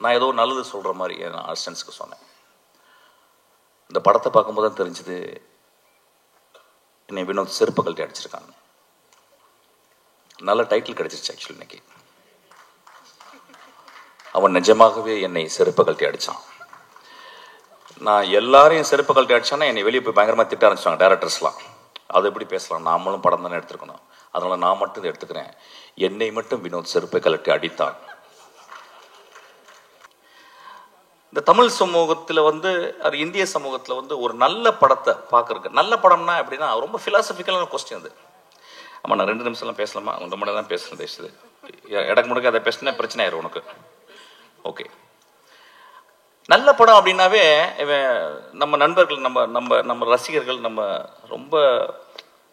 நான் ஏதோ நல்லது சொல்கிற மாதிரி என் அசிஸ்டன்ஸுக்கு சொன்னேன். இந்த படத்தை பார்க்கும்போது தான் தெரிஞ்சுது என்னை வினோத் செருப்பு கழட்டி அடிச்சிருக்காங்க. நல்ல டைட்டில் கிடைச்சிருச்சு ஆக்சுவலி. இன்னைக்கு அவன் நிஜமாகவே என்னை செருப்பு கழட்டி அடித்தான். நான் எல்லாரையும் செருப்பு கழட்டி அடித்தானா என்னை வெளியே போய் பயங்கரமாக திட்ட ஆரம்பிச்சாங்க டேரக்டர்ஸ்லாம். அது எப்படி பேசலாம், நாமளும் படம் தானே எடுத்துருக்கணும், அதனால் நான் மட்டும் இதை எடுத்துக்கிறேன். என்னை மட்டும் வினோத் செருப்பை கழட்டி அடித்தான். இந்த தமிழ் சமூகத்தில் அது இந்திய சமூகத்தில் ஒரு நல்ல படத்தை பார்க்குறக்கு, நல்ல படம்னா எப்படின்னா ரொம்ப ஃபிலாசபிக்கலான கொஸ்டின் அது. ஆமாம், நான் 2 நிமிஷம்லாம் பேசலாமா? உங்கள் மட்டும் தான் பேசுகிறேன். பேசுது இடக்கு முடக்க அதை பேசினா பிரச்சனை ஆயிரும் உனக்கு. ஓகே, நல்ல படம் அப்படின்னாவே நம்ம நண்பர்கள், நம்ம நம்ம நம்ம ரசிகர்கள், நம்ம ரொம்ப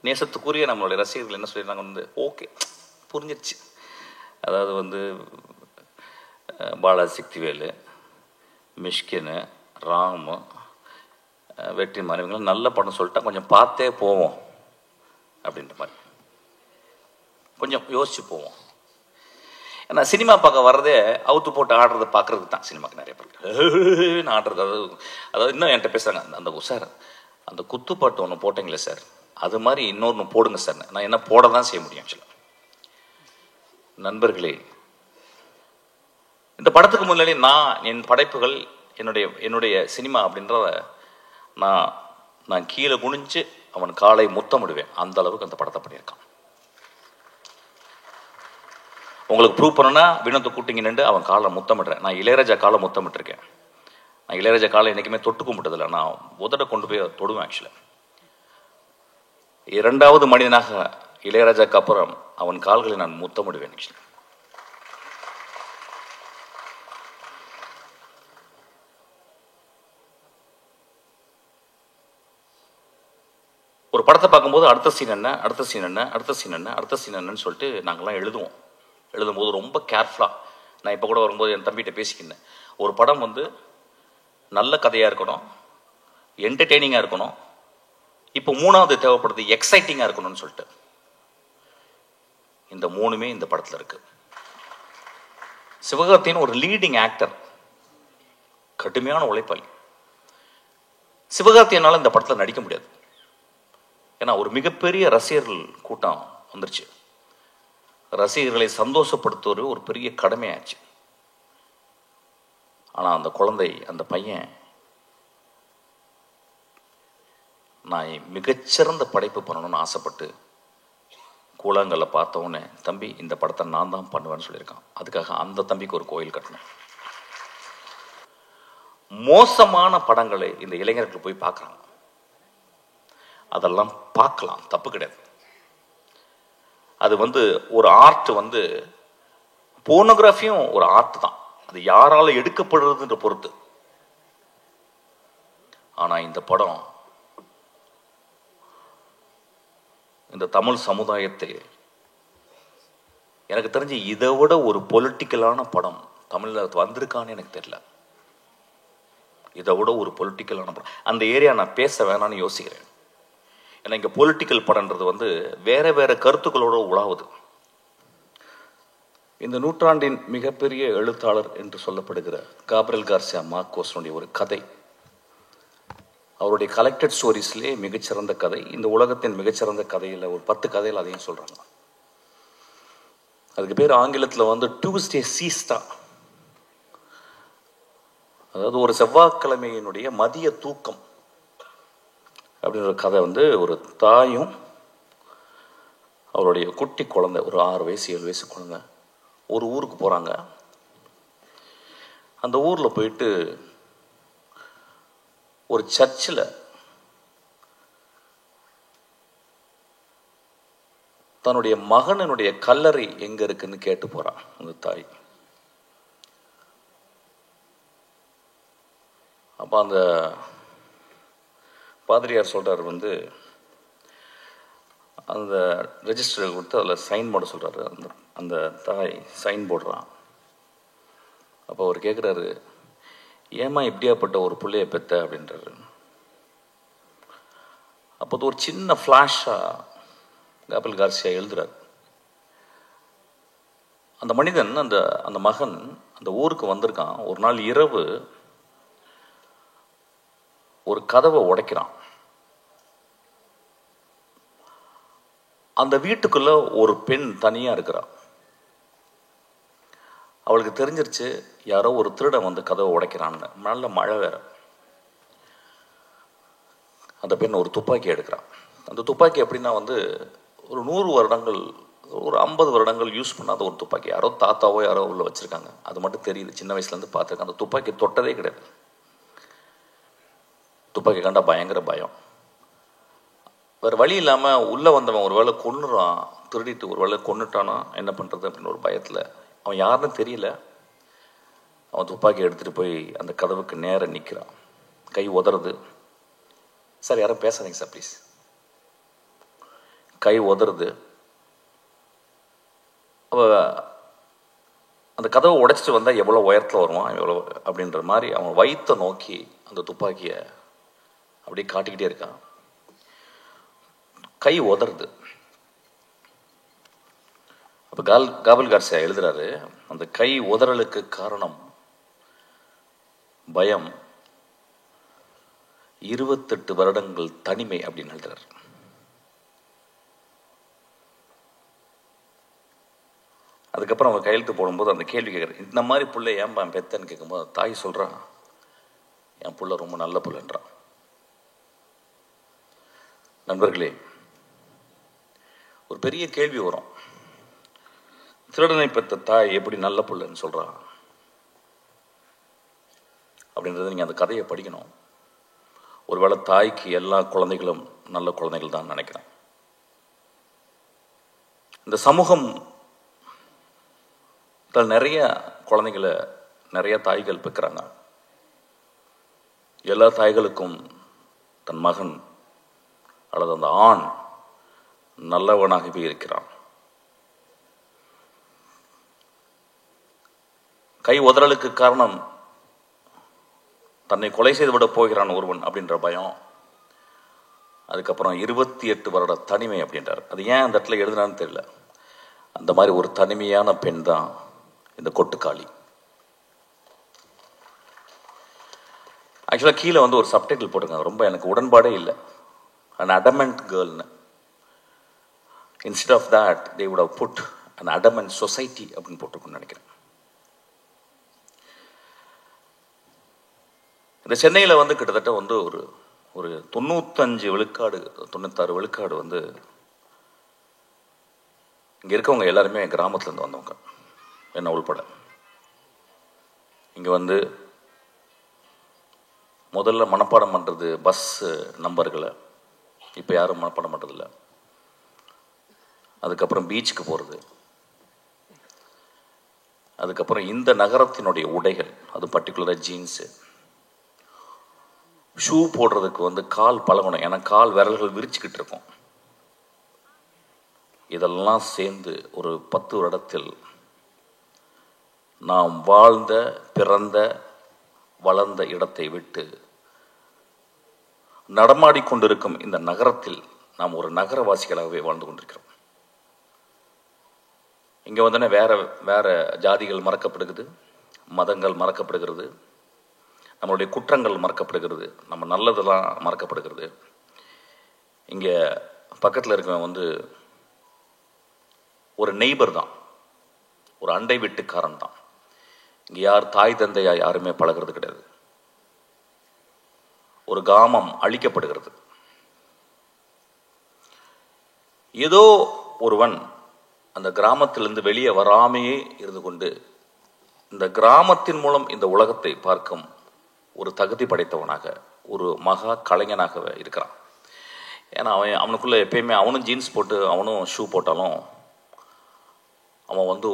நேசத்துக்குரிய நம்மளுடைய ரசிகர்கள் என்ன சொல்லியிருந்தாங்க, ஓகே புரிஞ்சிருச்சு. அதாவது பாலாஜி சக்திவேலு, மிஷ்கின், ராமு, வெற்றிமாறன் இவங்களாம் நல்ல படம் சொல்லிட்டா கொஞ்சம் பார்த்தே போவோம் அப்படின்ற மாதிரி, கொஞ்சம் யோசிச்சு போவோம். ஏன்னா சினிமா பார்க்க வர்றதே அவுத்து போட்டு ஆடுறதை பார்க்கறதுக்கு தான். சினிமாவுக்கு நிறைய பேருக்கு ஆடுறது, அதாவது இன்னும் என்கிட்ட பேசுகிறாங்க, அந்த சார் அந்த குத்துப்பாட்டு ஒன்று போட்டிங்களே சார், அது மாதிரி இன்னொன்று போடுங்க சார். நான் என்ன போட தான் செய்ய முடியும் ஆக்சுவலாக. நண்பர்களே, இந்த படத்துக்கு முன்னாடி நான் என் படைப்புகள், என்னுடைய சினிமா அப்படின்றத நான் கீழே குனிஞ்சு அவன் காலை முத்தமிடுவேன். அந்த அளவுக்கு அந்த படத்தை பண்ணியிருக்கான். உங்களுக்கு ப்ரூவ் பண்ணணும்னா வினோத்தை கூட்டிங்க நின்று அவன் காலை முத்தமிடுறேன். நான் இளையராஜா காலை முத்தமிட்டிருக்கேன். நான் இளையராஜா காலை என்றைக்குமே தொட்டு கும்பிட்டதில்லை. நான் உதட கொண்டு போய் தொடுவேன் ஆக்சுவலாக. 2வது மனிதனாக இளையராஜாக்கு அப்புறம் அவன் கால்களை நான் முத்தமிடுவேன் ஆக்சுவலி. ஒரு படத்தை பார்க்கும்போது அடுத்த சீன் என்ன, அடுத்த சீன் என்ன, அடுத்த சீன் என்ன, அடுத்த சீன் என்னன்னு சொல்லிட்டு நாங்கள்லாம் எழுதும்போது ரொம்ப கேர்ஃபுல்லாக. நான் இப்போ கூட வரும்போது என் தம்பிகிட்ட பேசிக்கிட்டேன். ஒரு படம் நல்ல கதையாக இருக்கணும், என்டர்டெய்னிங்காக இருக்கணும், இப்போ 3வது தேவைப்படுது எக்ஸைட்டிங்காக இருக்கணும்னு சொல்லிட்டு. இந்த 3மே இந்த படத்தில் இருக்கு. சிவகார்த்தியின் ஒரு லீடிங் ஆக்டர், கடுமையான உழைப்பாளி. சிவகார்த்தியனால இந்த படத்தில் நடிக்க முடியாது. ஏன்னா ஒரு மிகப்பெரிய ரசிகர்கள் கூட்டம் வந்துருச்சு. ரசிகர்களை சந்தோஷப்படுத்துவது ஒரு பெரிய கடமையாச்சு. ஆனால் அந்த குழந்தை, அந்த பையன், நான் மிகச்சிறந்த படைப்பு பண்ணணும்னு ஆசைப்பட்டு கூழாங்கல்ல பார்த்தவொடனே, தம்பி இந்த படத்தை நான் தான் பண்ணுவேன்னு சொல்லியிருக்கான். அதுக்காக அந்த தம்பிக்கு ஒரு கோயில் கட்டணும். மோசமான படங்களை இந்த இளைஞர்கள் போய் பார்க்குறாங்க. அதெல்லாம் பார்க்கலாம், தப்பு கிடையாது. அது ஒரு ஆர்ட், போர்னோகிராஃபியும் ஒரு ஆர்ட் தான். அது யாரால எடுக்கப்படுறதுன்ற பொறுத்து. ஆனா இந்த படம் இந்த தமிழ் சமுதாயத்தில் எனக்கு தெரிஞ்சு இதை விட ஒரு பொலிட்டிக்கலான படம் தமிழ்ல வந்திருக்கான்னு எனக்கு தெரியல. இதை விட ஒரு பொலிட்டிக்கலான படம், அந்த ஏரியா நான் பேச வேணான்னு யோசிக்கிறேன். ஏன்னா இங்கே பொலிட்டிக்கல் படம்ன்றது வேற கருத்துக்களோட உலாவுது. இந்த நூற்றாண்டின் மிகப்பெரிய எழுத்தாளர் என்று சொல்லப்படுகிற காப்ரியல் கார்சியா மார்கோஸனுடைய ஒரு கதை, அவருடைய கலெக்டட் ஸ்டோரிஸ்லேயே மிகச்சிறந்த கதை. இந்த உலகத்தின் மிகச்சிறந்த கதையில் ஒரு 10 கதையில் அதையும் சொல்கிறாங்க. அதுக்கு பேர் ஆங்கிலத்தில் டியூஸ்டே சீஸ்டா. அதாவது ஒரு செவ்வாய்க்கிழமையினுடைய மதிய தூக்கம் அப்படின்ற கதை. ஒரு தாயும் அவருடைய குட்டி குழந்தை, ஒரு 6 வயசு 7 வயசு குழந்தை, ஒரு ஊருக்கு போகிறாங்க. அந்த ஊரில் போயிட்டு ஒரு சர்ச்சில் தன்னுடைய மகனுடைய கல்லறை எங்கே இருக்குன்னு கேட்டு போகிறான் அந்த தாய். அப்போ அந்த பாதிரியார் சொல்கிறார், அந்த ரெஜிஸ்டரை கொடுத்து அதில் சைன் போட சொல்கிறாரு. அந்த தாய் சைன் போடுறான். அப்போ அவர் கேட்குறாரு, ஏமா இப்படியாப்பட்ட ஒரு பிள்ளைய பெத்த அப்படின்றாரு. அப்போ ஒரு சின்ன ஃப்ளாஷாக காப்ரியல் கார்சியா எழுதுறாரு. அந்த மனிதன், அந்த மகன் அந்த ஊருக்கு வந்திருக்கான். ஒரு நாள் இரவு ஒரு கதவை உடைக்கிறான். அந்த வீட்டுக்குள்ள ஒரு பெண் தனியா இருக்கிறான். அவளுக்கு தெரிஞ்சிருச்சு யாரோ ஒரு திருடன் வந்து கதவை உடைக்கிறான்னு. நல்ல மழை வேற. அந்த பெண் ஒரு துப்பாக்கி எடுக்கிறான். அந்த துப்பாக்கி எப்படின்னா வந்து ஒரு 100 வருடங்கள், ஒரு 50 வருடங்கள் யூஸ் பண்ணாத ஒரு துப்பாக்கி. யாரோ தாத்தாவோ யாரோ உள்ள வச்சிருக்காங்க. அது மட்டும் தெரியுது. சின்ன வயசுலேருந்து பார்த்துருக்கேன். அந்த துப்பாக்கி தொட்டதே கிடையாது. துப்பாக்கி கண்டா பயங்கர பயம். வேறு வழி இல்லாமல் உள்ளே வந்தவன் ஒரு வேளை கொன்னுறான், திருடிட்டு ஒரு வேளை கொன்னுட்டானா என்ன பண்ணுறது அப்படின்னு ஒரு பயத்தில், அவன் யாருன்னு தெரியல, அவன் துப்பாக்கி எடுத்துகிட்டு போய் அந்த கதவுக்கு நேராக நிற்கிறான். கை உதறது. சார் யாரும் பேசாதீங்க சார் ப்ளீஸ். கை உதறது. அவள் அந்த கதவை உடைச்சிட்டு வந்தால் எவ்வளோ உயரத்தில் வருவான் எவ்வளோ அப்படின்ற மாதிரி அவன் வயிற்றை நோக்கி அந்த துப்பாக்கியை அப்படியே காட்டிக்கிட்டே இருக்கான். கை உதறது. அப்போ காபல் கார்சியா எழுதுறாரு, அந்த கை உதறலுக்கு காரணம் பயம், 28 வருடங்கள் தனிமை அப்படின்னு எழுதுறாரு. அதுக்கப்புறம் அவன் கையெழுத்து போடும்போது அந்த கேள்வி கேட்குறேன், இந்த மாதிரி புள்ள ஏன்பா பெத்தன்னு கேட்கும்போது தாய் சொல்கிறான், என் புள்ள ரொம்ப நல்ல புள்ளன்றான். நண்பர்களே, ஒரு பெரிய கேள்வி வரும், திருடனை பெற்ற தாய் எப்படி நல்ல புள்ளன்னு சொல்கிறான் அப்படின்றது நீங்கள் அந்த கதையை படிக்கணும். ஒருவேளை தாய்க்கு எல்லா குழந்தைகளும் நல்ல குழந்தைகள் தான் நினைக்கிறேன். இந்த சமூகம் நிறைய குழந்தைகளை நிறைய தாய்கள் பெற்கிறாங்க. எல்லா தாய்களுக்கும் தன் மகன் அல்லது அந்த ஆண் நல்லவனாகவே இருக்கிறான். கை உதறலுக்கு காரணம் தன்னை கொலை செய்து விட போகிறான் ஒருவன் அப்படின்ற பயம். அதுக்கப்புறம் 28 வருட தனிமை அப்படின்றார். அது ஏன் அந்த இடத்துல எழுதுனான்னு தெரியல. அந்த மாதிரி ஒரு தனிமையான பெண் தான் இந்த கொட்டுக்காளி. ஆக்சுவலாக கீழே வந்து ஒரு சப்டைட்டில் போட்டுருக்காங்க, ரொம்ப எனக்கு உடன்பாடே இல்லை. an adamant girl. Instead of that they would have put an adamant society அப்படின்னு போட்டிருக்குன்னு நினைக்கிறேன். இந்த சென்னையில் வந்து கிட்டத்தட்ட வந்து ஒரு 95 விழுக்காடு 96 விழுக்காடு வந்து இங்கே இருக்கவங்க எல்லாருமே கிராமத்துலேருந்து வந்தவங்க, என்ன உள்பட. இங்கே வந்து முதல்ல மனப்பாடம் பண்ணுறது பஸ் நம்பர்களை, இப்போ யாரும் மனப்பாடம் பண்ணுறதில்ல. அதுக்கப்புறம் பீச்சுக்கு போகிறது, அதுக்கப்புறம் இந்த நகரத்தினுடைய உடைகள், அது பர்டிகுலராக ஜீன்ஸு, ஷூ போடுறதுக்கு வந்து கால் பழகணும், ஏன்னா கால் விரல்கள் விரிச்சுக்கிட்டு இருக்கும். இதெல்லாம் சேர்ந்து ஒரு 10 வருடத்தில் நாம் வாழ்ந்த பிறந்த வளர்ந்த இடத்தை விட்டு நடமாடிக்கொண்டிருக்கும் இந்த நகரத்தில் நாம் ஒரு நகரவாசிகளாகவே வாழ்ந்து கொண்டிருக்கிறோம். இங்கே வந்தோடனே வேற வேற ஜாதிகள் மறக்கப்படுகிறது, மதங்கள் மறக்கப்படுகிறது, நம்மளுடைய குற்றங்கள் மறக்கப்படுகிறது, நம்ம நல்லதெல்லாம் மறக்கப்படுகிறது. இங்கே பக்கத்தில் இருக்கவன் வந்து ஒரு நெய்பர் தான், ஒரு அண்டை வீட்டுக்காரன் தான். இங்கே யார் தாய் தந்தையா யாருமே பழகிறது கிடையாது. ஒரு கிராமம் அழிக்கப்படுகிறது. ஏதோ ஒருவன் அந்த கிராமத்திலிருந்து வெளியே வராமையே இருந்து கொண்டு இந்த கிராமத்தின் மூலம் இந்த உலகத்தை பார்க்கும் ஒரு தகுதி படைத்தவனாக, ஒரு மகா கலைஞனாக இருக்கிறான். ஏன்னா அவனுக்குள்ள எப்பயுமே அவனும் ஜீன்ஸ் போட்டு அவனும் ஷூ போட்டாலும் அவன் வந்து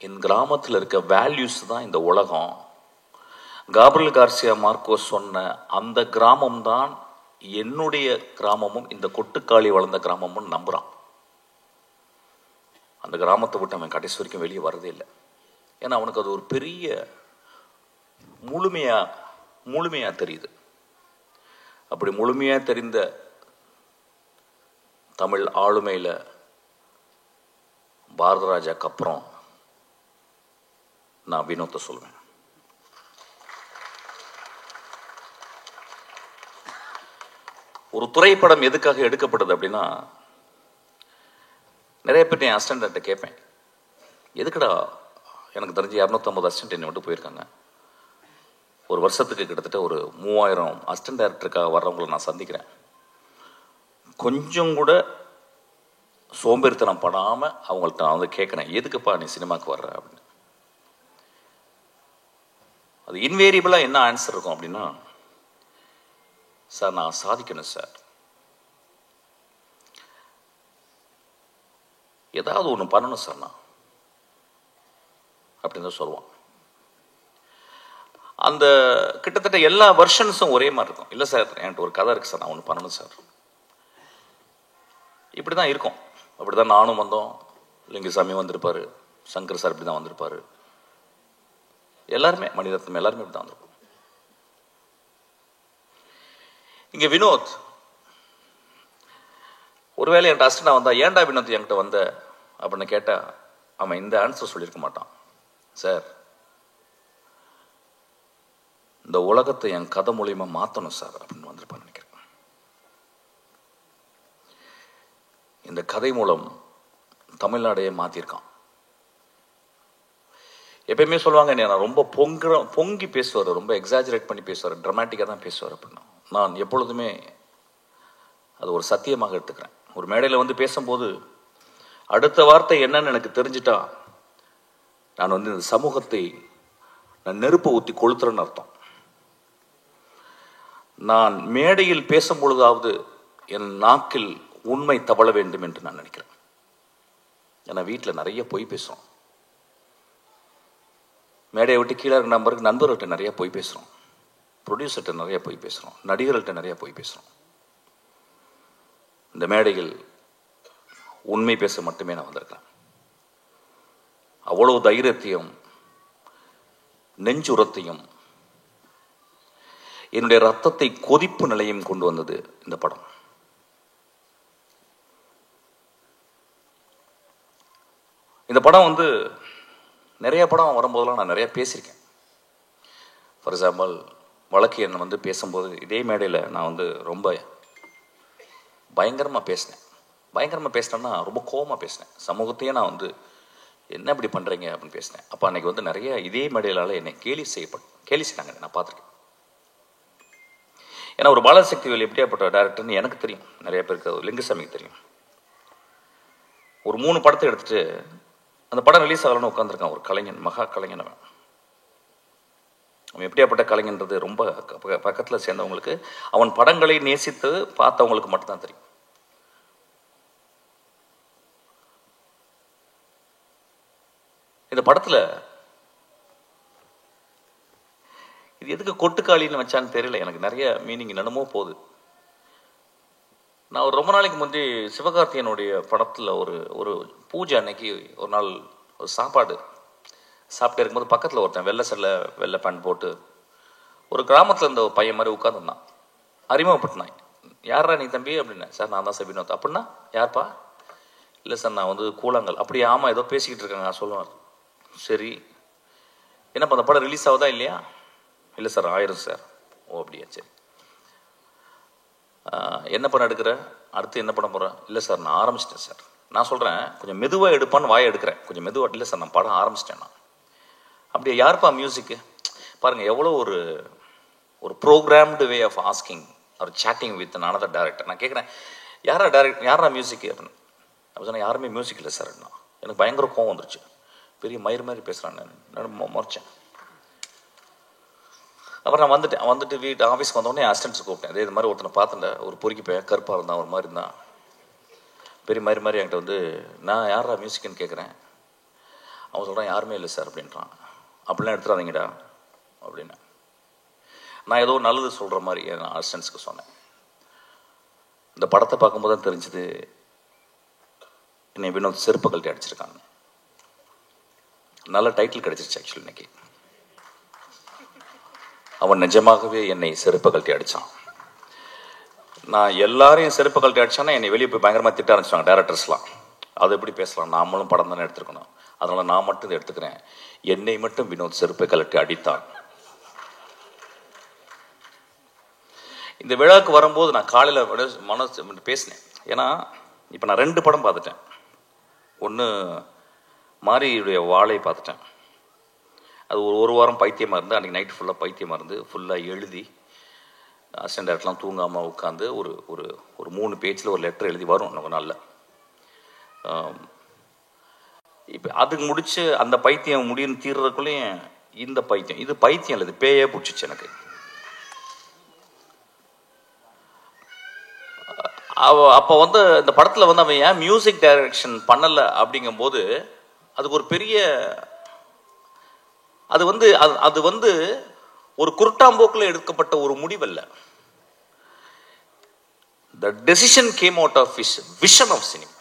என் கிராமத்தில் இருக்க வேல்யூஸ் தான் இந்த உலகம். காப்ரியல் கார்சியா மார்க்கோஸ் சொன்ன அந்த கிராமம் தான் என்னுடைய கிராமமும் இந்த கொட்டுக்காளி வளர்ந்த கிராமமும் நம்புறான். அந்த கிராமத்தை விட்டு அவன் கடைசி வரைக்கும் வெளியே வரதே இல்லை. ஏன்னா அவனுக்கு அது ஒரு பெரிய முழுமையா தெரியுது. அப்படி முழுமையா தெரிந்த தமிழ் ஆளுமையில் பாரத ராஜாக்கு அப்புறம் நான் வினோத்தை சொல்வேன். ஒரு திரைப்படம் எதுக்காக எடுக்கப்படுது அப்படின்னா, நிறைய பேர் என் அசிஸ்டன்ட்ட கேட்பேன், எதுக்குடா எனக்கு தெரிஞ்சு 250 அசிஸ்டன்ட் என்னை விட்டு போயிருக்காங்க. ஒரு வருஷத்துக்கு கிட்டத்தட்ட ஒரு 3000 அசிஸ்டன்ட் டைரக்டருக்காக வர்றவங்களை நான் சந்திக்கிறேன். கொஞ்சம் கூட சோம்பேறித்தனம் படாமல் அவங்கள்ட்ட நான் வந்து கேட்குறேன், எதுக்குப்பா நீ சினிமாவுக்கு வர்ற அப்படின்னு. அது இன்வேரியபிளாக என்ன ஆன்சர் இருக்கும் அப்படின்னா, சார் நான் சாதிக்கணும் சார், ஏதாவது ஒன்று பண்ணணும் சார் நான் அப்படின்னு தான் சொல்லுவான். அந்த கிட்டத்தட்ட எல்லா வெர்ஷன்ஸும் ஒரே மாதிரி இருக்கும். இல்லை சார் என்கிட்ட ஒரு கதை இருக்குது சார், நான் ஒன்று பண்ணணும் சார். இப்படி தான் இருக்கும். அப்படி தான் நானும் வந்தோம், லிங்குசாமி வந்திருப்பார், சங்கர் சார் இப்படி தான் வந்திருப்பார், எல்லாருமே மணிரத்னம் எல்லாருமே இப்படி தான் வந்திருப்போம். இங்கே வினோத் ஒருவேளை என்கிட்ட அசிஸ்டண்டாக வந்தா, ஏன்டா வினோத் என்கிட்ட வந்த அப்படின்னு கேட்டால் அவன் இந்த ஆன்சர் சொல்லியிருக்க மாட்டான். சார் இந்த உலகத்தை என் கதை மூலியமா மாற்றணும் சார் அப்படின்னு வந்திருப்பான்னு நினைக்கிறேன். இந்த கதை மூலம் தமிழ்நாடையே மாற்றிருக்கான். எப்பயுமே சொல்லுவாங்க, நான் ரொம்ப பொங்கி பேசுவார், ரொம்ப எக்ஸாஜரேட் பண்ணி பேசுவார், ட்ராமாட்டிக்காக தான் பேசுவார் அப்படின்னா நான் எப்பொழுதுமே அது ஒரு சத்தியமாக எடுத்துக்கிறேன். ஒரு மேடையில் வந்து பேசும்போது அடுத்த வார்த்தை என்னன்னு எனக்கு தெரிஞ்சிட்டா நான் வந்து இந்த சமூகத்தை நான் நெருப்பை ஊற்றி கொளுத்துறேன்னு அர்த்தம். நான் மேடையில் பேசும் பொழுதாவது என் நாக்கில் உண்மை தவழ வேண்டும் என்று நான் நினைக்கிறேன். ஏன்னா வீட்டில் நிறைய பொய் பேசுகிறோம், மேடையை விட்டு கீழே இருக்க நண்பர்கள்ட்ட நிறைய பொய் பேசுகிறோம், ப்ரொடியூசர்கிட்ட நிறைய பொய் பேசுகிறோம், நடிகர்கள்ட்ட நிறைய பொய் பேசுகிறோம். இந்த மேடையில் உண்மை பேச மட்டுமே நான் வந்திருக்கிறேன். அவ்வளவு தைரியத்தையும் நெஞ்சுரத்தையும் என்னுடைய ரத்தத்தை கொதிப்பு நிலையும் கொண்டு வந்தது இந்த படம். இந்த படம் வந்து நிறைய படம் வரும்போதெல்லாம் நான் நிறைய பேசியிருக்கேன். ஃபார் எக்ஸாம்பிள் வழக்கு எண்ணை வந்து பேசும்போது இதே மேடையில் நான் வந்து ரொம்ப பயங்கரமாக பேசினேன்னா ரொம்ப கோபமாக பேசினேன். சமூகத்தையே நான் வந்து என்ன இப்படி பண்ணுறீங்க அப்படின்னு பேசினேன். அப்போ அன்றைக்கி வந்து நிறைய இதே மேடையிலால் என்னை கேலி செய்தாங்க, நான் பார்த்துருக்கேன். ஏன்னா ஒரு பாலசக்திவேல் எப்படியாப்பட்ட டைரக்டர்னு எனக்கு தெரியும், நிறைய பேருக்கு லிங்குசாமிக்கு தெரியும். ஒரு 3 படத்தை எடுத்துட்டு அந்த படம் ரிலீஸ் ஆகலன்னு உட்காந்துருக்கான் ஒரு கலைஞன், மகா கலைஞன். அவன் எப்படியாப்பட்ட கலைஞன்றது ரொம்ப பக்கத்தில் சேர்ந்தவங்களுக்கு, அவன் படங்களை நேசித்து பார்த்தவங்களுக்கு மட்டும்தான் தெரியும். இந்த படத்தில் இது எதுக்கு கொட்டுக்காளின்னு வச்சான்னு தெரியல, எனக்கு நிறைய மீனிங் என்னமோ போகுது. நான் ஒரு ரொம்ப நாளைக்கு முந்தி சிவகார்த்தியனுடைய படத்தில் ஒரு பூஜை அன்னைக்கு ஒரு நாள் ஒரு சாப்பாடு சாப்பிட்டு இருக்கும்போது பக்கத்தில் ஒருத்தன் வெள்ளை சட்டை வெள்ளை பேண்ட் போட்டு ஒரு கிராமத்தில் இருந்த ஒரு பையன் மாதிரி உட்காந்துருந்தான். அறிமுகப்பட்டினான், யாரா நீ தம்பி அப்படின்னா. சார் நான் தான் சார் வினோத். அப்படின்னா யார்ப்பா? இல்லை சார் நான் வந்து கூழாங்கல். அப்படியே ஆமாம் ஏதோ பேசிக்கிட்டு இருக்காங்க நான் சொல்லுவார். சரி என்னப்பா அந்த படம் ரிலீஸ் ஆகுதா இல்லையா? இல்லை சார் ஆயிரும் சார். ஓ அப்படியா, சரி என்ன படம் எடுக்கிற, அடுத்து என்ன படம் போகிறேன்? இல்லை சார் நான் ஆரம்பிச்சிட்டேன் சார். நான் சொல்கிறேன் கொஞ்சம் மெதுவாக எடுப்பான்னு வாயை எடுக்கிறேன், கொஞ்சம் மெதுவாக. இல்லை சார் நான் படம் ஆரம்பிச்சிட்டேன் நான். அப்படியே யாருப்பா மியூசிக்கு? பாருங்கள் எவ்வளோ ஒரு ப்ரோக்ராம்டு வே ஆஃப் ஆஸ்கிங் ஒரு சேட்டிங் வித் another டேரக்டர். நான் கேட்குறேன் யாரா மியூசிக்கு அப்படின்னு. அப்போ சொன்னேன் யாருமே மியூசிக் இல்லை சார். எனக்கு பயங்கர கோவம் வந்துருச்சு, பெரிய மயிர் மாதிரி பேசுகிறான். நான் முறைச்சேன். அப்புறம் நான் வந்துட்டு வீட்டு ஆஃபீஸ்க்கு வந்தோடனே அசிஸ்டன்ட்ஸ் கூப்பிட்டேன். இது மாதிரி ஒருத்தனை பார்த்துட்டேன், ஒரு பொறுக்கி பையன், கருப்பாக இருந்தான், ஒரு மாதிரி இருந்தான், பெரிய மாதிரி என்கிட்ட வந்து நான் யாரா மியூசிக்னு கேட்குறேன். அவன் சொல்கிறான் யாருமே இல்லை சார் அப்படின்றான். அப்படிலாம் எடுத்துடாதீங்கடா அப்படின்னு நான் ஏதோ நல்லது சொல்கிற மாதிரி என் அசிஸ்டன்ட்ஸ்க்கு சொன்னேன். இந்த படத்தை பார்க்கும்போது தான் தெரிஞ்சுது என்னை வினோத் செருப்பு கழட்டி அடிச்சிருக்காங்க. நல்ல டைட்டில் கிடைச்சிருச்சு ஆக்சுவலி. இன்னைக்கு அவன் நிஜமாகவே என்னை செருப்பு கழட்டி அடித்தான். நான் எல்லாரையும் செருப்பு கழட்டி அடித்தானா என்னை வெளியே போய் பயங்கரமாக திட்ட ஆரம்பிச்சாங்க டேரக்டர்ஸ்லாம். அது எப்படி பேசலாம், நாமளும் படம் தானே எடுத்துருக்கணும். அதனால நான் மட்டும் இதை எடுத்துக்கிறேன். என்னை மட்டும் வினோத் செருப்பை கலட்டி அடித்தான். இந்த விழாவுக்கு வரும்போது நான் காலையில் மனசு பேசினேன். ஏன்னா இப்போ நான் 2 படம் பார்த்துட்டேன். ஒன்று மாரியுடைய வாழை பார்த்துட்டேன். அது ஒரு வாரம் பைத்தியமாக இருந்து, அன்றைக்கி நைட்டு ஃபுல்லாக பைத்தியமாக இருந்து ஃபுல்லாக எழுதி அசிஸ்டன்ட் டேரக்டர்லாம் தூங்காமல் உட்காந்து ஒரு ஒரு ஒரு 3 பேஜில் ஒரு லெட்டர் எழுதி வரும் நம்ம நாளில். இப்போ அதுக்கு முடிச்சு அந்த பைத்தியம் முடியும் தீர்றதுக்குள்ளேயும் இந்த பைத்தியம், இது பைத்தியம் இல்லை, இது பேயே பிடிச்சிச்சு எனக்கு. அப்போ வந்து இந்த படத்தில் வந்து அவன் ஏன் மியூசிக் டைரக்ஷன் பண்ணலை அப்படிங்கும்போது அதுக்கு ஒரு பெரிய அது வந்து ஒரு குருட்டாம்போக்கில் எடுக்கப்பட்ட ஒரு முடிவல்ல. The decision came out of his vision of cinema.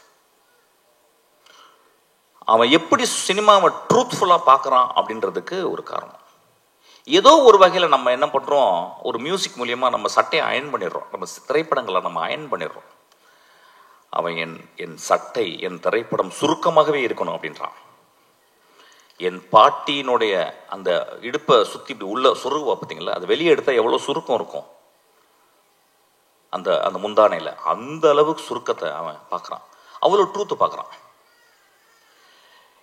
அவன் எப்படி சினிமாவை ட்ரூத்ஃபுல்லாக பார்க்குறான் அப்படின்றதுக்கு ஒரு காரணம். ஏதோ ஒரு வகையில் நம்ம என்ன பண்ணுறோம், ஒரு மியூசிக் மூலியமாக நம்ம சட்டையை அயன் பண்ணிடுறோம், நம்ம திரைப்படங்களை நம்ம அயன் பண்ணிடுறோம். அவன் என் சட்டை, என் திரைப்படம் சுருக்கமாகவே இருக்கணும் அப்படின்றான். என் பாட்டியினுடைய அந்த இடுப்பை சுற்றி இப்படி உள்ள சுருகுவா பார்த்தீங்களா, அது வெளியே எடுத்தால் எவ்வளோ சுருக்கம் இருக்கும் அந்த அந்த முந்தானையில், அந்த அளவுக்கு சுருக்கத்தை அவன் பார்க்குறான், அவ்வளோ ட்ரூத்து பார்க்குறான்.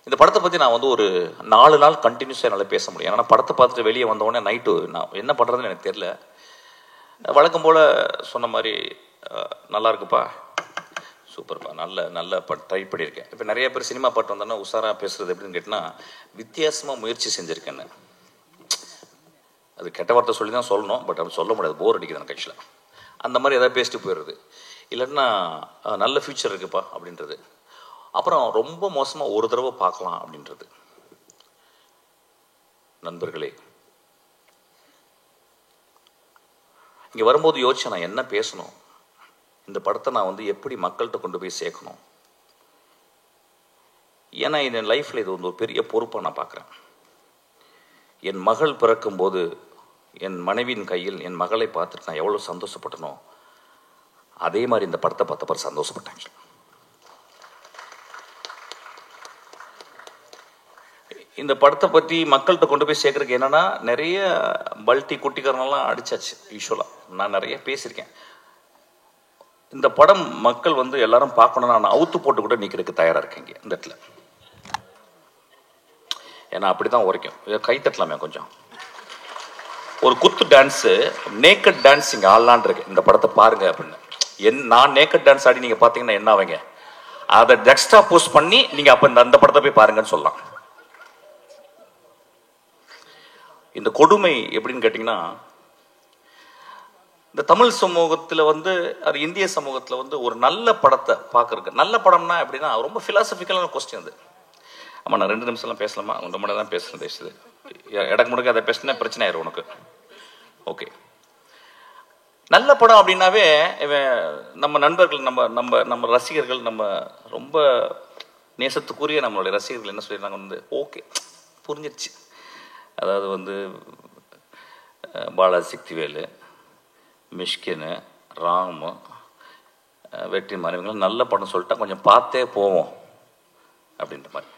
இந்த படத்தை பற்றி நான் வந்து ஒரு 4 நாள் கண்டினியூஸாக என்னால் பேச முடியும். ஏன்னா படத்தை பார்த்துட்டு வெளியே வந்தோடனே நைட்டு நான் என்ன பண்ணுறதுன்னு எனக்கு தெரியல. வழக்கம் போல் சொன்ன மாதிரி நல்லா இருக்குப்பா, சூப்பர்ப்பா, நல்ல ட்ரை பண்ணியிருக்கேன். இப்போ நிறைய பேர் சினிமா பாட்டு வந்தோன்னா உஷாராக பேசுகிறது எப்படின்னு கேட்டால் வித்தியாசமாக முயற்சி செஞ்சுருக்கேன்னு. அது கெட்ட வார்த்தை சொல்லி தான் சொல்லணும், பட் அப்படி சொல்ல முடியாது, போர் அடிக்குது எனக்கு ஆக்சுவலாக. அந்த மாதிரி எதாவது பேசிட்டு போயிடுறது, இல்லைன்னா நல்ல ஃபியூச்சர் இருக்குப்பா அப்படின்றது, அப்புறம் ரொம்ப மோசமாக ஒரு தடவை பார்க்கலாம் அப்படின்றது. நண்பர்களே, இங்கே வரும்போது யோசிச்சேன் நான் என்ன பேசணும், இந்த படத்தை நான் வந்து எப்படி மக்கள்கிட்ட கொண்டு போய் சேர்க்கணும். ஏன்னா என் லைஃப்பில் இது வந்து ஒரு பெரிய பொறுப்பாக நான் பார்க்குறேன். என் மகள் பிறக்கும்போது என் மனைவியின் கையில் என் மகளை பார்த்துட்டு நான் எவ்வளோ சந்தோஷப்பட்டனோ அதே மாதிரி இந்த படத்தை பார்த்தப்ப சந்தோஷப்பட்டேன். இந்த படத்தை பற்றி மக்கள்கிட்ட கொண்டு போய் சேர்க்கறதுக்கு என்னன்னா, நிறைய பல்ட்டி குட்டிக்காரனெல்லாம் அடிச்சாச்சு. யூஸ்வலாக நான் நிறைய பேசியிருக்கேன். இந்த படம் மக்கள் வந்து எல்லாரும் பார்க்கணும்னா நான் அவுத்து போட்டு கூட நிற்கிறதுக்கு தயாராக இருக்கேங்க இந்த இடத்துல. ஏன்னா அப்படி தான் உரைக்கும். கை தட்டலாமே கொஞ்சம். ஒரு குத்து டான்ஸு, நேக்கட் டான்ஸ் இங்கே ஆடலான் இருக்கு, இந்த படத்தை பாருங்க அப்படின்னு. நான் நேக்கட் டான்ஸ் ஆடி நீங்கள் பார்த்தீங்கன்னா என்ன ஆவீங்க, அதை எக்ஸ்ட்ரா போஸ்ட் பண்ணி நீங்கள் அப்போ அந்த படத்தை போய் பாருங்கன்னு சொல்லலாம். இந்த கொடுமை எப்படின்னு கேட்டிங்கன்னா, இந்த தமிழ் சமூகத்தில் வந்து அது இந்திய சமூகத்தில் வந்து ஒரு நல்ல படத்தை பார்க்குறதுக்கு, நல்ல படம்னா எப்படின்னா ரொம்ப ஃபிலாசபிக்கலான கொஸ்டின் அது. ஆமாம், நான் 2 நிமிஷம்லாம் பேசலாமா, உங்க மட்டும் தான் பேசுகிறேன் தயவுசெய்து. இடக்கு முடக்க அதை பேசினா பிரச்சனை ஆயிரும் உனக்கு. ஓகே, நல்ல படம் அப்படின்னாவே நம்ம நண்பர்கள், நம்ம நம்ம நம்ம ரசிகர்கள், நம்ம ரொம்ப நேசத்துக்குரிய நம்மளுடைய ரசிகர்கள் என்ன சொல்லிடுறாங்க வந்து, ஓகே புரிஞ்சிருச்சு, அதாவது வந்து பாலாஜி சக்திவேலு, மிஷ்கின்னு, ராமு, வெற்றி மாணவிகள் நல்ல படம் சொல்லிட்டா கொஞ்சம் பார்த்தே போவோம் அப்படின்ற மாதிரி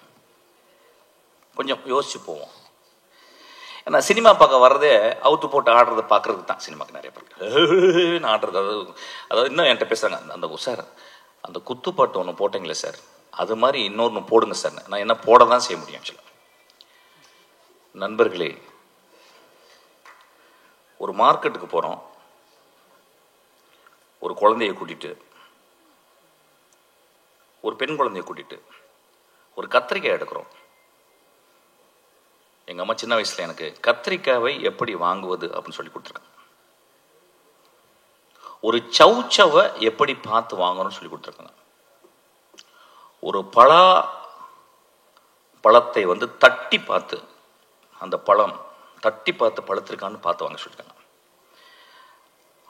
கொஞ்சம் யோசிச்சு போவோம். ஏன்னா சினிமா பார்க்க வர்றதே அவுத்து போட்டு ஆடுறதை பார்க்கறதுக்கு தான். சினிமாக்கு நிறைய பேருக்கு ஆடுறது, அதாவது இன்னும் என்கிட்ட பேசுகிறாங்க, அந்த சார் அந்த குத்துப்பாட்டு ஒன்று போட்டிங்களே சார், அது மாதிரி இன்னொன்று போடுங்க சார். நான் என்ன போட தான் செய்ய முடியும் ஆக்சுவலாக. நண்பர்களே, ஒரு மார்க்கெட்டுக்கு போகிறோம், ஒரு குழந்தைய கூட்டிட்டு, ஒரு பெண் குழந்தைய கூட்டிட்டு ஒரு கத்திரிக்காய் எடுக்கிறோம். எங்கள் அம்மா சின்ன வயசில் எனக்கு கத்திரிக்காவை எப்படி வாங்குவது அப்படின்னு சொல்லி கொடுத்துருக்காங்க. ஒரு சவுச்சவை எப்படி பார்த்து வாங்கணும்னு சொல்லி கொடுத்துருக்காங்க. ஒரு பழத்தை வந்து தட்டி பார்த்து, அந்த பழம் தட்டி பார்த்து பழுத்திருக்கான்னு பார்த்து வாங்க சொல்லியிருக்காங்க.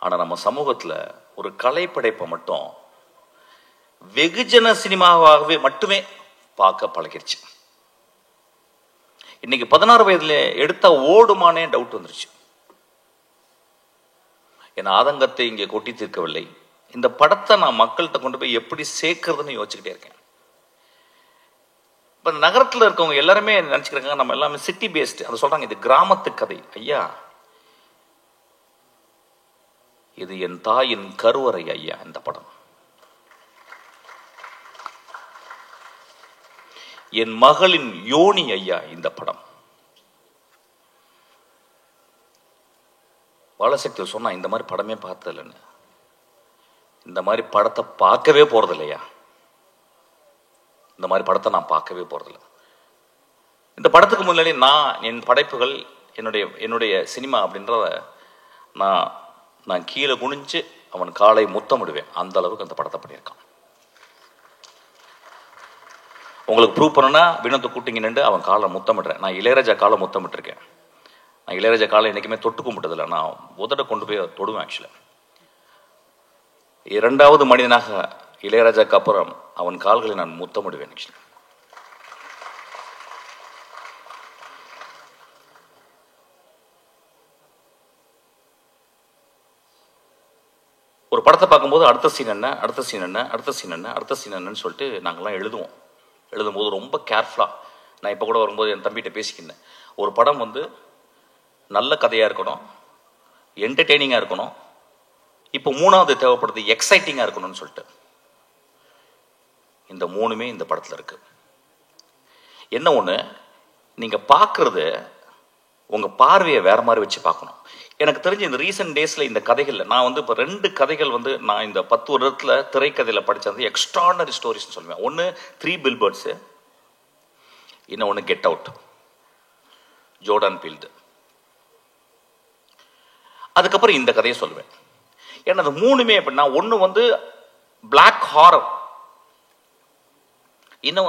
ஆனால் நம்ம சமூகத்தில் ஒரு கலைப்படைப்பை மட்டும் வெகுஜன சினிமாவாகவே மட்டுமே பார்க்க பழகிருச்சு. இன்னைக்கு 16 வயதுல எடுத்தா ஓடுமானே டவுட் வந்துருச்சு. என் ஆதங்கத்தை இங்கே கொட்டி தீர்க்கவில்லை. இந்த படத்தை நான் மக்கள்கிட்ட கொண்டு போய் எப்படி சேர்க்கறதுன்னு யோசிச்சுக்கிட்டே இருக்கேன். இப்போ நகரத்தில் இருக்கவங்க எல்லாருமே நினச்சிக்கிறாங்க நம்ம எல்லாமே சிட்டி பேஸ்டு. அதை சொல்கிறாங்க இது கிராமத்து கதை. ஐயா, இது என் தாயின் கருவறை ஐயா. இந்த படம் என் மகளின் யோனி ஐயா. இந்த படம் பாலசக்தி சொன்னா இந்த மாதிரி படமே பார்த்ததில்லைன்னு. இந்த மாதிரி படத்தை பார்க்கவே போறது இல்லையா. இந்த மாதிரி படத்தை நான் பார்க்கவே போறதில்லை. இந்த படத்துக்கு முன்னாடி நான் என் படைப்புகள் என்னுடைய சினிமா அப்படின்றத நான் கீழே குனிஞ்சு அவன் காலை முத்தமிடுவேன். அந்த அளவுக்கு அந்த படத்தை பண்ணியிருக்கான். உங்களுக்கு ப்ரூவ் பண்ணனா வினோத்தை கூட்டிங்க நின்று அவன் காலை முத்தமிடுறேன். நான் இளையராஜா காலை முத்தமிட்டிருக்கேன். நான் இளையராஜா காலை என்றைக்குமே தொட்டு கும்பிட்டதில்லை. நான் உதட கொண்டு போய் தொடுவேன். ஆக்சுவலாக இரண்டாவது மனிதனாக இளையராஜாக்கு அப்புறம் அவன் கால்களை நான் முத்தமிடுவேன். ஆக்சுவலி ஒரு படத்தை பார்க்கும்போது அடுத்த சீன் என்ன, அடுத்த சீன் என்ன, அடுத்த சீன் என்ன, அடுத்த சீன் என்னன்னு சொல்லிட்டு நாங்கள்லாம் எழுதும்போது ரொம்ப கேர்ஃபுல்லாக. நான் இப்போ கூட வரும்போது என் தம்பிகிட்ட பேசிக்கினேன். ஒரு படம் நல்ல கதையாக இருக்கணும், என்டர்டெய்னிங்காக இருக்கணும், இப்போ மூணாவது தேவைப்படுது எக்ஸைட்டிங்காக இருக்கணும்னு சொல்லிட்டு. இந்த மூணுமே இந்த படத்தில் இருக்கு. என்ன ஒன்று, நீங்கள் பார்க்குறது உங்கள் பார்வையை வேற மாதிரி வச்சு பார்க்கணும். எனக்கு தெரிஞ்ச இந்த ரீசெண்ட் டேஸில் இந்த கதைகளில் நான் இப்போ 2 கதைகள் நான் இந்த 10 வருடத்தில் திரைக்கதையில் படித்தது எக்ஸ்ட்ராடனரி ஸ்டோரிஸ்ன்னு சொல்லுவேன். ஒன்று 3 பில்பர்ட்ஸு, இன்னொன்று கெட் அவுட், ஜோர்டன் பீல்டு. அதுக்கப்புறம் இந்த கதையை சொல்லுவேன். ஏன்னா அது மூணுமே எப்படின்னா, ஒன்று பிளாக் ஹாரர், இன்னும்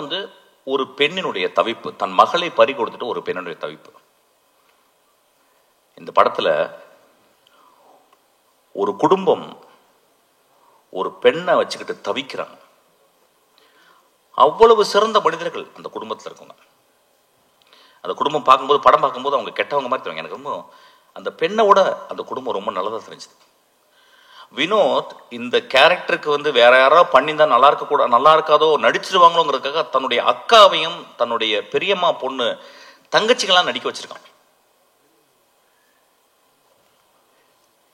ஒரு பெண்ணினுடைய தவிப்பு, தன் மகளை பறி கொடுத்துட்டு ஒரு பெண்ணினுடைய தவிப்பு. இந்த படத்துல ஒரு குடும்பம் ஒரு பெண்ணை வச்சுக்கிட்டு தவிக்கிறாங்க. அவ்வளவு சிறந்த மனிதர்கள் அந்த குடும்பத்தில் இருக்கவங்க. அந்த குடும்பம் பார்க்கும்போது, படம் பார்க்கும்போது அவங்க கெட்டவங்க மாதிரி தெரியும். எனக்கு ரொம்ப அந்த பெண்ணோட அந்த குடும்பம் ரொம்ப நல்லதாக தெரிஞ்சுது. வினோத் இந்த கேரக்டருக்கு வேற யாராவது பண்ணியிருந்தா நல்லா இருக்காதோ, நடிச்சிருவாங்களோங்கிறதுக்காக தன்னுடைய அக்காவையும் தன்னுடைய பெரியம்மா பொண்ணு தங்கச்சிகளாம் நடிக்க வச்சிருக்கான்.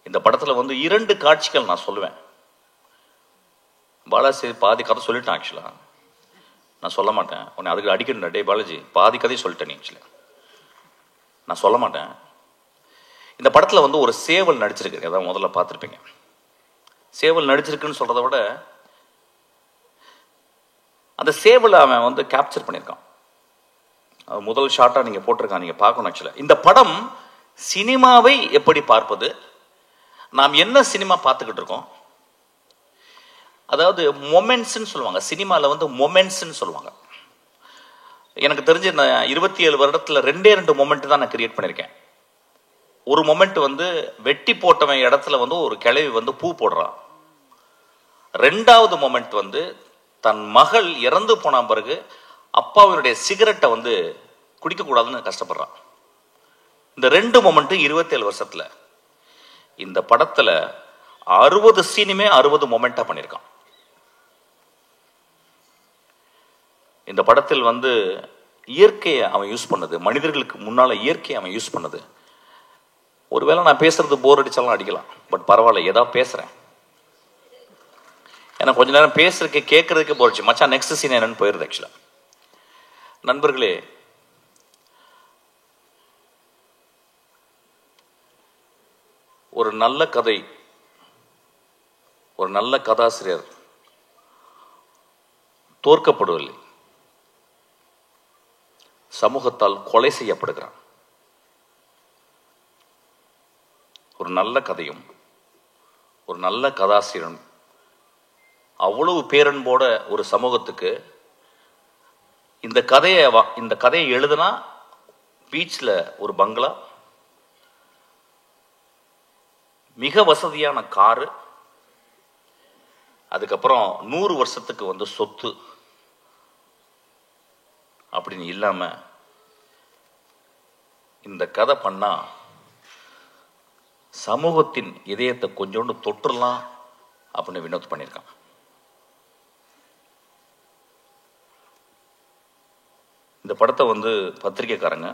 இந்த படத்துல 2 காட்சிகள் நான் சொல்லுவேன். பாலாஜி பாதி கதை சொல்லிட்டேன். ஆக்சுவலா நான் சொல்ல மாட்டேன். உன்னை அதுக்கு அடிக்கணும். டே பாலாஜி, பாதி கதை சொல்லிட்டேன். ஆக்சுவலா நான் சொல்ல மாட்டேன். இந்த படத்துல ஒரு சேவல் நடிச்சிருக்கு. அதான் முதல்ல பார்த்துருப்பீங்க. சேவல் நடிச்சிருக்குன்னு சொல்றதை விட அந்த சேவலை அவன் கேப்சர் பண்ணியிருக்கான். அது முதல் ஷாட்டா நீங்க போட்டிருக்கான், நீங்க பார்க்கணும். ஆக்சுவலா இந்த படம் சினிமாவை எப்படி பார்ப்பது, நாம் என்ன சினிமா பார்த்துக்கிட்டு இருக்கோம், அதாவது மொமெண்ட்ஸ்ன்னு சொல்லுவாங்க. சினிமாவில் மொமெண்ட்ஸ்ன்னு சொல்லுவாங்க. எனக்கு தெரிஞ்சு நான் 27 வருடத்தில் 2 மொமெண்ட் தான் நான் கிரியேட் பண்ணியிருக்கேன். ஒரு மொமெண்ட் வெட்டி போட்டவன் இடத்துல ஒரு கிழவி பூ போடுறான். 2வது மொமெண்ட் தன் மகள் இறந்து போன பிறகு அப்பாவினுடைய சிகரெட்டை குடிக்கக்கூடாதுன்னு கஷ்டப்படுறான். இந்த 2 மொமெண்ட் 27 வருஷத்துல. இந்த படத்துல 60 சீனுமே 60 மொமெண்டா பண்ணியிருக்கான். இந்த படத்தில் இயற்கையை அவன் யூஸ் பண்ணது, மனிதர்களுக்கு முன்னால இயற்கையை அவன் யூஸ் பண்ணது. ஒருவேளை நான் பேசுறது போர் அடிச்சாலும் அடிக்கலாம், பட் பரவாயில்ல, ஏதாவது பேசுறேன். ஏன்னா கொஞ்ச நேரம் பேசுறதுக்கு கேட்கறதுக்கு போறச்சு. மச்சான் நெக்ஸ்ட் சீன் என்னன்னு போயிருது. ஆக்சுவலா நண்பர்களே, ஒரு நல்ல கதை, ஒரு நல்ல கதாசிரியர் தோற்கப்படுவதில்லை, சமூகத்தால் கொலை செய்யப்படுகிறான். ஒரு நல்ல கதையும் ஒரு நல்ல கதாசிரியரும் அவ்வளவு பேரன்போட ஒரு சமூகத்துக்கு இந்த கதையை எழுதுனா, பீச்ல ஒரு பங்களா, மிக வசதியான காரு, அதுக்கப்புறம் 100 வருஷத்துக்கு சொத்து அப்படின்னு இல்லாம இந்த கதை பண்ணா சமூகத்தின் இதயத்தை கொஞ்சோண்டு தொற்றுலாம் அப்படின்னு வினோத் பண்ணியிருக்கான். படத்தை வந்து பத்திரிக்கைக்காரங்க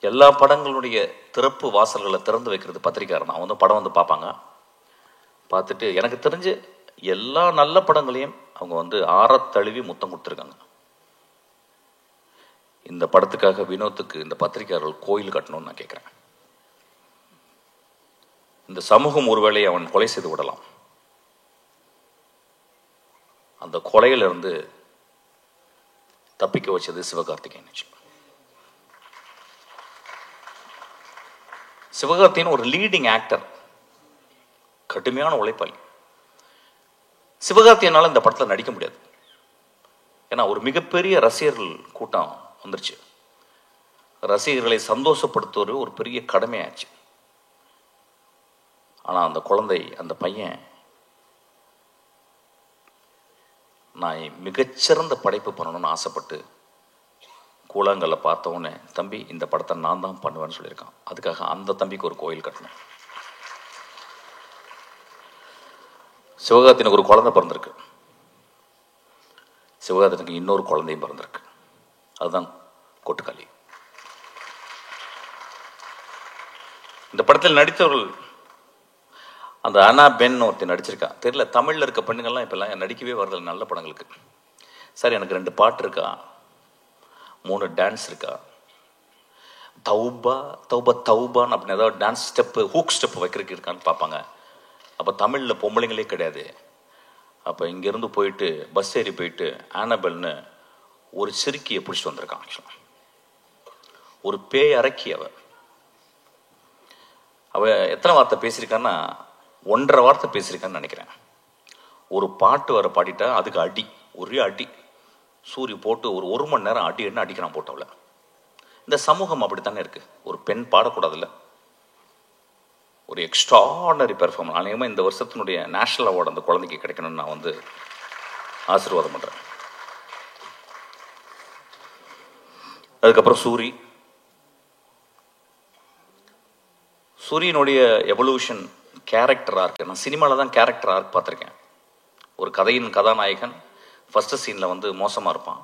எல்லா படங்களுடைய திறப்பு வாசல்களை திறந்து வைக்கிறது பத்திரிக்கைக்காரன். அவங்க வந்து படம் வந்து பார்ப்பாங்க. பார்த்துட்டு எனக்கு தெரிஞ்சு எல்லா நல்ல படங்களையும் அவங்க வந்து ஆறத்தழுவி முத்தம் கொடுத்துருக்காங்க. இந்த படத்துக்காக வினோத்துக்கு இந்த பத்திரிகையாளர்கள் கோயில் கட்டணும்னு நான் கேட்குறேன். இந்த சமூகம் ஒருவேளை அவன் கொலை செய்து விடலாம். அந்த கொலையிலிருந்து தப்பிக்க வச்சது சிவகார்த்திகேயன். சிவகார்த்திகேயன் ஒரு லீடிங் ஆக்டர், கடுமையான உழைப்பாளி. சிவகார்த்திகேயனால இந்த படத்தில் நடிக்க முடியாது. ஏன்னா ஒரு மிகப்பெரிய ரசிகர்கள் கூட்டம் வந்துருச்சு. ரசிகர்களை சந்தோஷப்படுத்துவது ஒரு பெரிய கடமையாச்சு. ஆனால் அந்த குழந்தை, அந்த பையன், நான் மிகச்சிறந்த படைப்பு பண்ணணும்னு ஆசைப்பட்டு கூழாங்கல்ல பார்த்தவொடனே, தம்பி இந்த படத்தை நான் தான் பண்ணுவேன்னு சொல்லியிருக்கான். அதுக்காக அந்த தம்பிக்கு ஒரு கோயில் கட்டணும். சிவகார்த்திகேயனுக்கு ஒரு குழந்தை பிறந்திருக்கு. சிவகார்த்திகேயனுக்கு இன்னொரு குழந்தையும் பிறந்திருக்கு. அதுதான் கொட்டுக்காளி. இந்த படத்தில் நடித்தவர்கள், அந்த அனா பென் ஒருத்தர் நடிச்சிருக்கா. தெரியல, தமிழில் இருக்க பெண்ணுங்கள்லாம் இப்பெல்லாம் நடிக்கவே வரதில்லை நல்ல படங்களுக்கு. சார் எனக்கு 2 பாட்டு இருக்கா, 3 டான்ஸ் இருக்கா, தௌபா தௌபா தௌபான்னு அப்படின்னு ஏதாவது டான்ஸ் ஸ்டெப்பு, ஹூக் ஸ்டெப்பு வைக்கிறதுக்கு இருக்கான்னு பார்ப்பாங்க. அப்போ தமிழில் பொம்பளைங்களே கிடையாது. அப்போ இங்கேருந்து போயிட்டு பஸ் ஏறி போயிட்டு ஆனபெல்னு ஒரு சிறுக்கியை பிடிச்சிட்டு வந்திருக்கான். ஆக்சுவலாக ஒரு பேய் அரக்கி. அவ எத்தனை வார்த்தை பேசியிருக்கான்னா 1.5 வார்த்தை பேசியிருக்கான்னு நினைக்கிறேன். ஒரு பாட்டு வர பாடிட்டா அதுக்கு அடி, ஒரே அடி. சூரிய போட்டு ஒரு மணி நேரம் அடி என்ன அடிக்கிறான் போட்டவள. இந்த சமூகம் அப்படித்தானே இருக்கு. ஒரு பெண் பாடக்கூடாதுல்ல. ஒரு எக்ஸ்ட்ராடனரி பெர்ஃபார்மன்ஸ். அநேகமாக இந்த வருஷத்தினுடைய நேஷனல் அவார்டு அந்த குழந்தைக்கு கிடைக்கணும்னு நான் வந்து ஆசீர்வாதம் பண்ணுறேன். அதுக்கப்புறம் சூரியனுடைய எவல்யூஷன், கேரக்டர் ஆர்க். நான் சினிமாவில் தான் கேரக்டர் ஆர்க் பார்த்துருக்கேன். ஒரு கதையின் கதாநாயகன் ஃபஸ்ட்டு சீனில் வந்து மோசமாக இருப்பான்,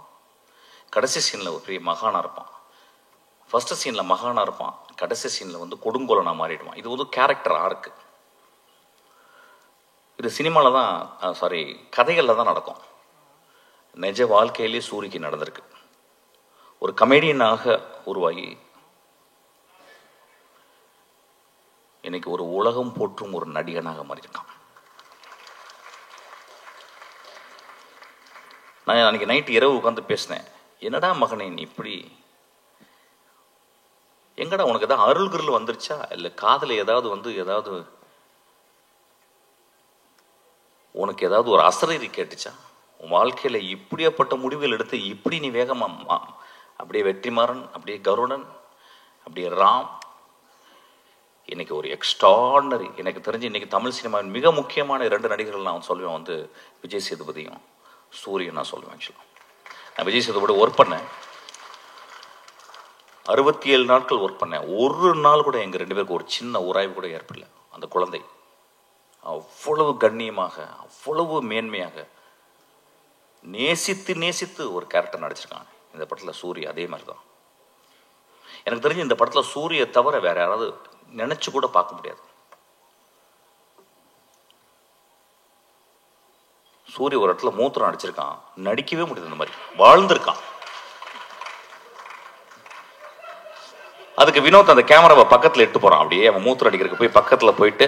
கடைசி சீனில் ஒரு பெரிய மகானாக இருப்பான். ஃபஸ்ட்டு சீனில் மகானாக இருப்பான், கடைசி சீனில் வந்து கொடுங்கோலனாக மாறிடுவான். இது ஒரு கேரக்டர் ஆர்க்கு. இது சினிமாவில் தான், கதைகளில் தான் நடக்கும். நிஜ வாழ்க்கையிலே சூரிக்கு நடந்திருக்கு. ஒரு கமெடியனாக உருவாகி இன்னைக்கு ஒரு உலகம் போற்றும் ஒரு நடிகனாக மாறியிருக்கான். நான் அன்னைக்கு நைட்டு இரவு உட்காந்து பேசினேன். என்னடா மகனே நீ இப்படி, எங்கடா உனக்கு ஏதாவது அருள்கிருள் வந்துருச்சா, இல்லை காதல ஏதாவது உனக்கு ஏதாவது ஒரு அசரீரி கேட்டுச்சா? உன் வாழ்க்கையில இப்படியாப்பட்ட முடிவுகள் எடுத்து இப்படி நீ வேகமா, அப்படியே வெற்றிமாறன், அப்படியே கருடன், அப்படியே ராம், இன்னைக்கு ஒரு எக்ஸ்ட்ராடனரி. எனக்கு தெரிஞ்சு இன்னைக்கு தமிழ் சினிமாவின் மிக முக்கியமான 2 நடிகர்கள் நான் சொல்லுவேன், வந்து விஜய் சேதுபதியும் சூரியன் நான் சொல்லுவேன். ஆக்சுவலாக நான் விஜய் சேதுபதி ஒர்க் பண்ணேன், 67 நாட்கள் ஒர்க் பண்ணேன். ஒரு நாள் கூட எங்கள் 2 பேருக்கு ஒரு சின்ன உராய்வு கூட ஏற்படல. அந்த குழந்தை அவ்வளவு கண்ணியமாக, அவ்வளவு மேன்மையாக நேசித்து ஒரு கேரக்டர் நடிச்சிருக்காங்க. இந்த படத்தில் சூரிய அதே மாதிரி தான். எனக்கு தெரிஞ்சு இந்த படத்தில் சூரிய தவிர வேற யாராவது நினைச்சு கூட பார்க்க முடியாது. சூரிய ஒரு இடத்துல மூத்திரம் அடிச்சிருக்கான், நடிக்கவே முடியாது. இந்த மாதிரி வாழ்ந்திருக்கான். அதுக்கு வினோத் அந்த கேமராவை பக்கத்தில் எட்டு போறான். அப்படியே அவன் மூத்திரம் அடிக்கிறதுக்கு போய் பக்கத்தில் போயிட்டு,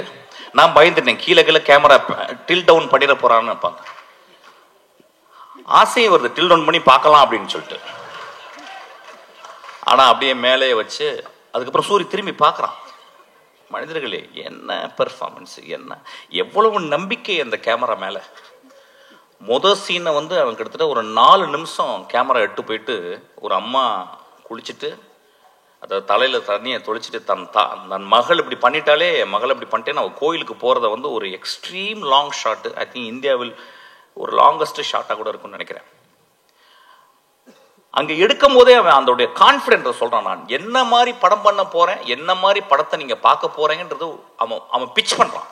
நான் பயந்துட்டேன், கீழே கேமரா டில் டவுன் பண்ணிட போறான்னு நினைப்பாங்க. ஆசையை வருது டில் டவுன் பண்ணி பார்க்கலாம் அப்படின்னு சொல்லிட்டு. ஆனா அப்படியே மேலே வச்சு அதுக்கப்புறம் சூரிய திரும்பி பார்க்கறான். மனிதர்களே என்ன பெர்ஃபார்மன்ஸ், என்ன எவ்வளவு நம்பிக்கை அந்த கேமரா மேல. முதல் சீனை வந்து அவன் கிட்டத்தட்ட ஒரு 4 நிமிஷம் கேமரா எட்டு போயிட்டு, ஒரு அம்மா குளிச்சுட்டு அதை தலையில தண்ணியை தொளிச்சுட்டு தன் மகள் இப்படி பண்ணிட்டாலே, மகள் இப்படி பண்ணிட்டேன்னு அவன் கோயிலுக்கு போறதை வந்து ஒரு extreme long shot. I think இந்தியாவில் ஒரு லாங்கஸ்ட் ஷாட்டாக கூட இருக்கும்னு நினைக்கிறேன். அங்க எடுக்கும் போதே அவன் அதோடைய கான்பிடன்ஸ் சொல்றான், நான் என்ன மாதிரி படம் பண்ண போறேன், என்ன மாதிரி படத்தை நீங்க பார்க்க போறேங்கன்றது அவன் பிச் பண்றான்.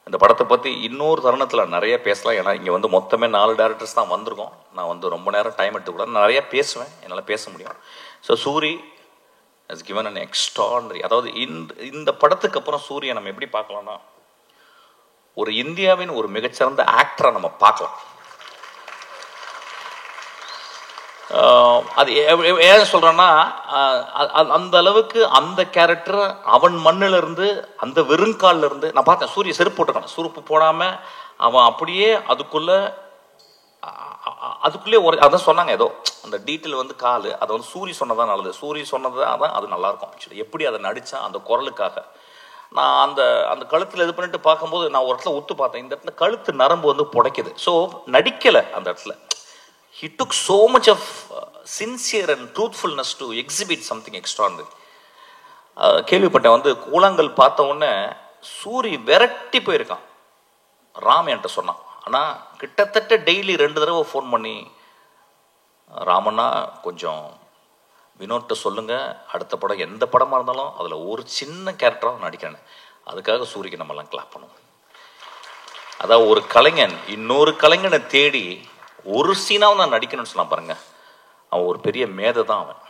இந்த படத்தை பற்றி இன்னொரு தருணத்தில் நிறைய பேசலாம். ஏன்னா இங்கே வந்து மொத்தமே 4 டேரக்டர்ஸ் தான் வந்திருக்கோம். நான் வந்து ரொம்ப நேரம் டைம் எடுத்துக்கூடாது, நிறைய பேசுவேன், என்னால் பேச முடியும். So Soori has given an extraordinary, அதாவது இந்த படத்துக்கு அப்புறம் சூரியை நம்ம எப்படி பார்க்கலாம்னா, ஒரு இந்தியாவின் ஒரு மிகச்சிறந்த ஆக்டரை நம்ம பார்க்கலாம். அது ஏன் சொல்றேன்னா, அந்த அளவுக்கு அந்த கேரக்டர் அவன் மண்ணில இருந்து, அந்த வெறுங்கால்ல இருந்து நான் பார்த்தேன். சூரிய செருப்பு போட்டுக்கான, செருப்பு போடாம அவன் அப்படியே அதுக்குள்ளே ஒரு அதான் சொன்னாங்க, ஏதோ அந்த டீட்டெயில் வந்து கால், அதை வந்து சூரி சொன்னதான் நல்லது, சூரி சொன்னது தான் அது நல்லா இருக்கும். ஆக்சுவலி எப்படி அதை நடித்தா அந்த குரலுக்காக நான் அந்த அந்த கழுத்தில் இது பண்ணிட்டு பார்க்கும்போது நான் ஒரு இடத்துல ஒத்து பார்த்தேன், இந்த இடத்துல கழுத்து நரம்பு வந்து புடைக்குது. ஸோ நடிக்கலை அந்த இடத்துல. He took so much of sincere and truthfulness to exhibit something extraordinary. கேள்விப்பட்டேன் வந்து கூழாங்கல் பார்த்த உடனே சூரி விரட்டி போயிருக்கான். ராம் என்கிட்ட சொன்னான். ஆனால் கிட்டத்தட்ட டெய்லி 2 தடவை ஃபோன் பண்ணி, ராமண்ணா கொஞ்சம் வினோட்ட சொல்லுங்கள், அடுத்த படம் எந்த படமாக இருந்தாலும் அதில் ஒரு சின்ன கேரக்டராக நடிக்கிறேன்னு. அதுக்காக சூரிக்கு நம்மலாம் கிளாப் பண்ணுவோம். அதாவது ஒரு கலைஞன் இன்னொரு கலைஞனை தேடி ஒரு சீனாவும் நான் நடிக்கணும்னு சொன்னான் பாருங்க, அவன் ஒரு பெரிய மேதை தான். அவன்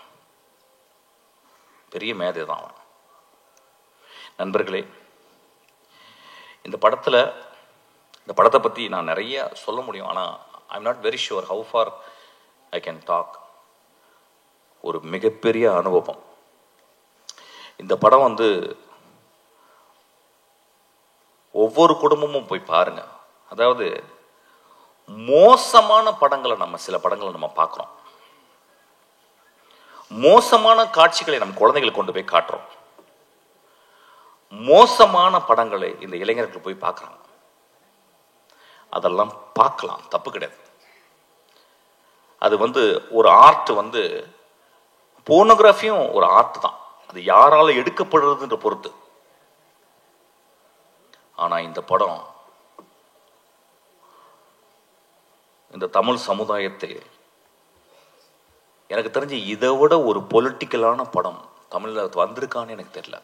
பெரிய மேதை தான் அவன். நண்பர்களே, இந்த படத்தை பற்றி நான் நிறைய சொல்ல முடியும். ஆனால் I am not very sure how far I can talk. ஒரு மிகப்பெரிய அனுபவம். இந்த படம் வந்து ஒவ்வொரு குடும்பமும் போய் பாருங்க. அதாவது மோசமான படங்களை சில படங்களை நம்ம பார்க்குறோம். மோசமான காட்சிகளை நம்ம குழந்தைகளுக்கு கொண்டு போய் காட்டுறோம். மோசமான படங்களை இந்த இளைஞர்கள் போய் பார்க்குறாங்க. அதெல்லாம் பார்க்கலாம், தப்பு கிடையாது. அது வந்து ஒரு ஆர்ட், வந்து போர்னோகிராஃபியும் ஒரு ஆர்ட் தான். அது யாரால எடுக்கப்படுறதுன்ற பொறுத்து. ஆனா இந்த படம் இந்த தமிழ் சமுதாயத்தை, எனக்கு தெரிஞ்சு இதை விட ஒரு பொலிட்டிக்கலான படம் தமிழில் வந்திருக்கான்னு எனக்கு தெரியல.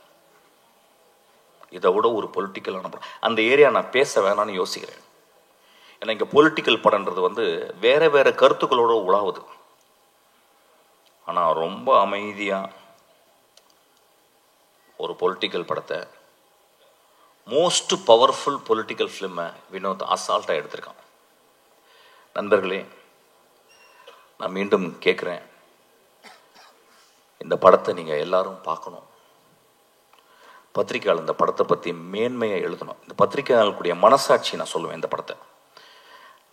இதை விட ஒரு பொலிட்டிக்கலான படம். அந்த ஏரியா நான் பேச வேணான்னு யோசிக்கிறேன். ஏன்னா இங்கே பொலிட்டிக்கல் படம்ன்றது வந்து வேற வேற கருத்துக்களோட உலாவுது. ஆனால் ரொம்ப அமைதியாக ஒரு பொலிட்டிக்கல் படத்தை, மோஸ்ட் பவர்ஃபுல் பொலிட்டிக்கல் ஃபிலிமை வினோத் அசால்ட்டாக எடுத்திருக்கான். நண்பர்களே, நான் மீண்டும் கேட்குறேன், இந்த படத்தை நீங்கள் எல்லாரும் பார்க்கணும். பத்திரிகையாளர் இந்த படத்தை பற்றி மேன்மையை எழுதணும். இந்த பத்திரிகையாளர்களுடைய மனசாட்சி நான் சொல்லுவேன். இந்த படத்தை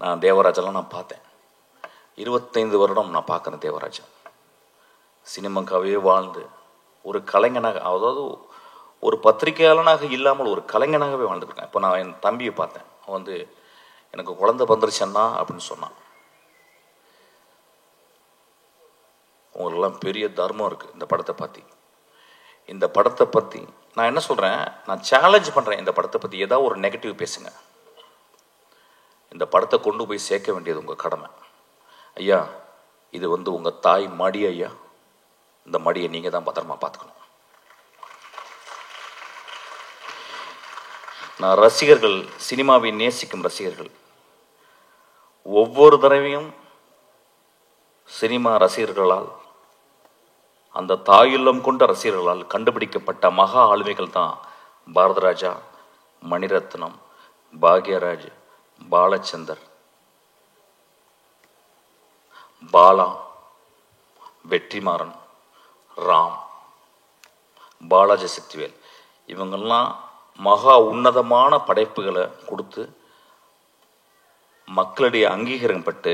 நான் தேவராஜெல்லாம் நான் பார்த்தேன். 25 வருடம் நான் பார்க்குறேன் தேவராஜா. சினிமாக்காகவே வாழ்ந்து ஒரு கலைஞனாக, அதாவது ஒரு பத்திரிகையாளனாக இல்லாமல் ஒரு கலைஞனாகவே வாழ்ந்துருக்கேன். இப்போ நான் என் தம்பியை பார்த்தேன். அவன் வந்து எனக்கு குழந்தை வந்துருச்சேன்னா அப்படின்னு சொன்னான். உங்களுக்கெல்லாம் பெரிய தர்மம் இருக்குது இந்த படத்தை பற்றி. இந்த படத்தை பற்றி நான் என்ன சொல்கிறேன், நான் சேலஞ்ச் பண்ணுறேன். இந்த படத்தை பற்றி ஏதாவது ஒரு நெகட்டிவ் பேசுங்க. இந்த படத்தை கொண்டு போய் சேர்க்க வேண்டியது உங்கள் கடமை. ஐயா, இது வந்து உங்கள் தாய் மடி ஐயா. இந்த மடியை நீங்கள் தான் பத்திரமா பார்த்துக்கணும். நான் ரசிகர்கள், சினிமாவை நேசிக்கும் ரசிகர்கள், ஒவ்வொரு தடவையும் சினிமா ரசிகர்களால், அந்த தாயுள்ளம் கொண்ட ரசிகர்களால் கண்டுபிடிக்கப்பட்ட மகா ஆளுமைகள் தான் பாரதராஜா, மணிரத்னம், பாக்யராஜ், பாலச்சந்தர், பாலா, வெற்றிமாறன், ராம், பாலாஜி சக்திவேல். இவங்கெல்லாம் மகா உன்னதமான படைப்புகளை கொடுத்து மக்களுடைய அங்கீகாரம் பட்டு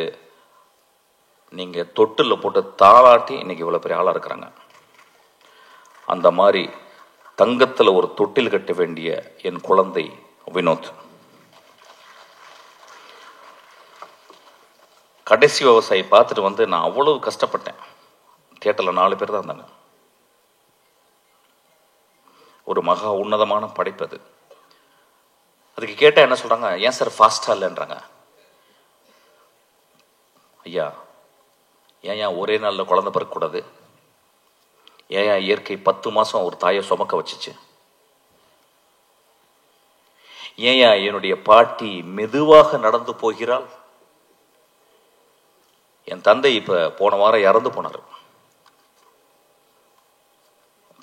நீங்கள் தொட்டில் போட்டு தாளாட்டி இன்னைக்கு இவ்வளோ பெரிய ஆளாக இருக்கிறாங்க. அந்த மாதிரி தங்கத்தில் ஒரு தொட்டில் கட்ட வேண்டிய என் குழந்தை வினோத். கடைசி விவசாயி பார்த்துட்டு வந்து நான் அவ்வளவு கஷ்டப்பட்டேன். தியேட்டரில் 4 பேர் தான் இருந்தாங்க. ஒரு மகா உன்னதமான படைப்பு அது. அதுக்கு கேட்டால் என்ன சொல்கிறாங்க, ஏன் சார் ஃபாஸ்ட்டாக இல்லைன்றாங்க. ஐயா, ஏன் ஒரே நாளில் குழந்தை பிறக்கக்கூடாது? ஏன் இயற்கை 10 மாதம் ஒரு தாயை சுமக்க வச்சுச்சு? ஏயா என்னுடைய பாட்டி மெதுவாக நடந்து போகிறாள்? என் தந்தை இப்ப போன வாரம் இறந்து போனார்.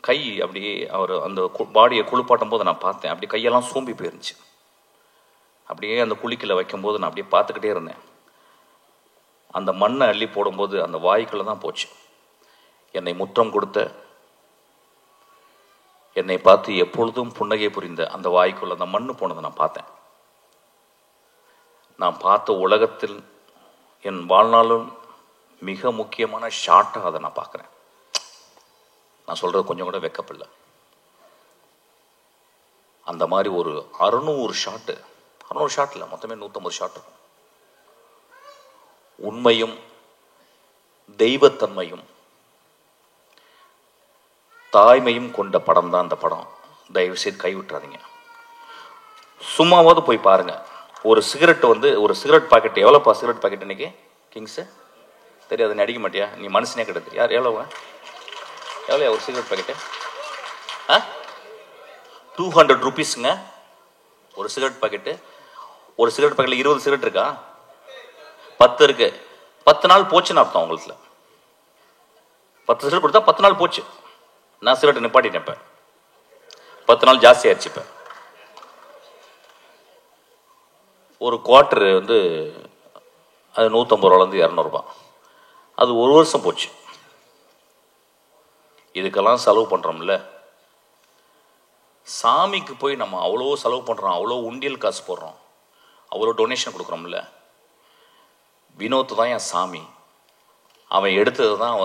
கை அப்படியே அவர் அந்த பாடியை குளிப்பாட்டும் போது நான் பார்த்தேன். அப்படி கையெல்லாம் சோம்பி போயிருந்துச்சு. அப்படியே அந்த குளிக்கல வைக்கும்போது நான் அப்படியே பார்த்துக்கிட்டே இருந்தேன். அந்த மண்ணை அள்ளி போடும்போது அந்த வாய்க்குள்ள தான் போச்சு. என்னை முத்தம் கொடுத்த, என்னை பார்த்து எப்பொழுதும் புன்னகை புரிந்த அந்த வாய்க்குள்ள அந்த மண்ணு போனதை நான் பார்த்தேன். நான் பார்த்த உலகத்தில் என் வாழ்நாளும் மிக முக்கியமான ஷாட்டாக அதை நான் பார்க்குறேன். நான் சொல்றது கொஞ்சம் கூட வெக்கப்படல. அந்த மாதிரி ஒரு 600 ஷாட்டு, 600 ஷாட் இல்லை, மொத்தமே 150 ஷாட் இருக்கும். உண்மையும் தெய்வத்தன்மையும் தாய்மையும் கொண்ட படம் தான் அந்த படம். தயவு செய்து கைவிட்டுறாதீங்க. சும்மாவது போய் பாருங்க. ஒரு சிகரெட் ஒரு சிகரெட் பாக்கெட் எவ்வளோப்பா? சிகரெட் பாக்கெட் இன்னைக்கு கிங்ஸு தெரியாது, நீ அடிக்க மாட்டியா? நீ மனுஷனே கிடையாது. யார் எவ்வளோங்க? எவ்வளோ ஒரு சிகரெட் பாக்கெட்டு? 200 rupeesங்க ஒரு சிகரெட் பாக்கெட்டு. ஒரு சிகரெட் பாக்கெட்டில் 20 சிகரெட் இருக்கா? 10 இருக்கு. 10 நாள் போச்சுன்னு அர்த்தம் உங்களுக்கு. 10 சிகரெட் கொடுத்தா 10 நாள் போச்சு. நான் சிகரெட் நிப்பாட்டினேன். இப்ப 10 நாள் ஜாஸ்தி ஆயிடுச்சு. இப்ப ஒரு குவார்டர் அது 150 ரூபாலேருந்து 200 ரூபாய். அது ஒரு வருஷம் போச்சு. இதுக்கெல்லாம் செலவு பண்றோம்ல. சாமிக்கு போய் நம்ம அவ்வளோ செலவு பண்றோம், அவ்வளோ உண்டியல் காசு போடுறோம், அவ்வளோ டொனேஷன் கொடுக்குறோம்ல. வினோத் தான் என் சாமி. அவன் எடுத்தது தான்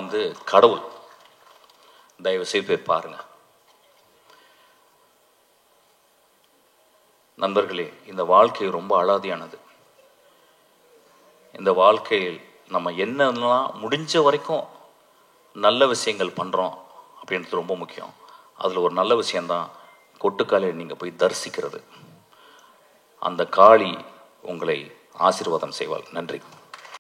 கடவுள். தயவு செய்து போய் பாருங்க. நண்பர்களே, இந்த வாழ்க்கை ரொம்ப அலாதியானது. இந்த வாழ்க்கையில் நம்ம என்னென்னலாம் முடிஞ்ச வரைக்கும் நல்ல விஷயங்கள் பண்றோம் அப்படின்றது ரொம்ப முக்கியம். அதுல ஒரு நல்ல விஷயம்தான் கொட்டுக்காலை நீங்க போய் தரிசிக்கிறது. அந்த காளி உங்களை ஆசீர்வாதம் செய்வாள். நன்றி.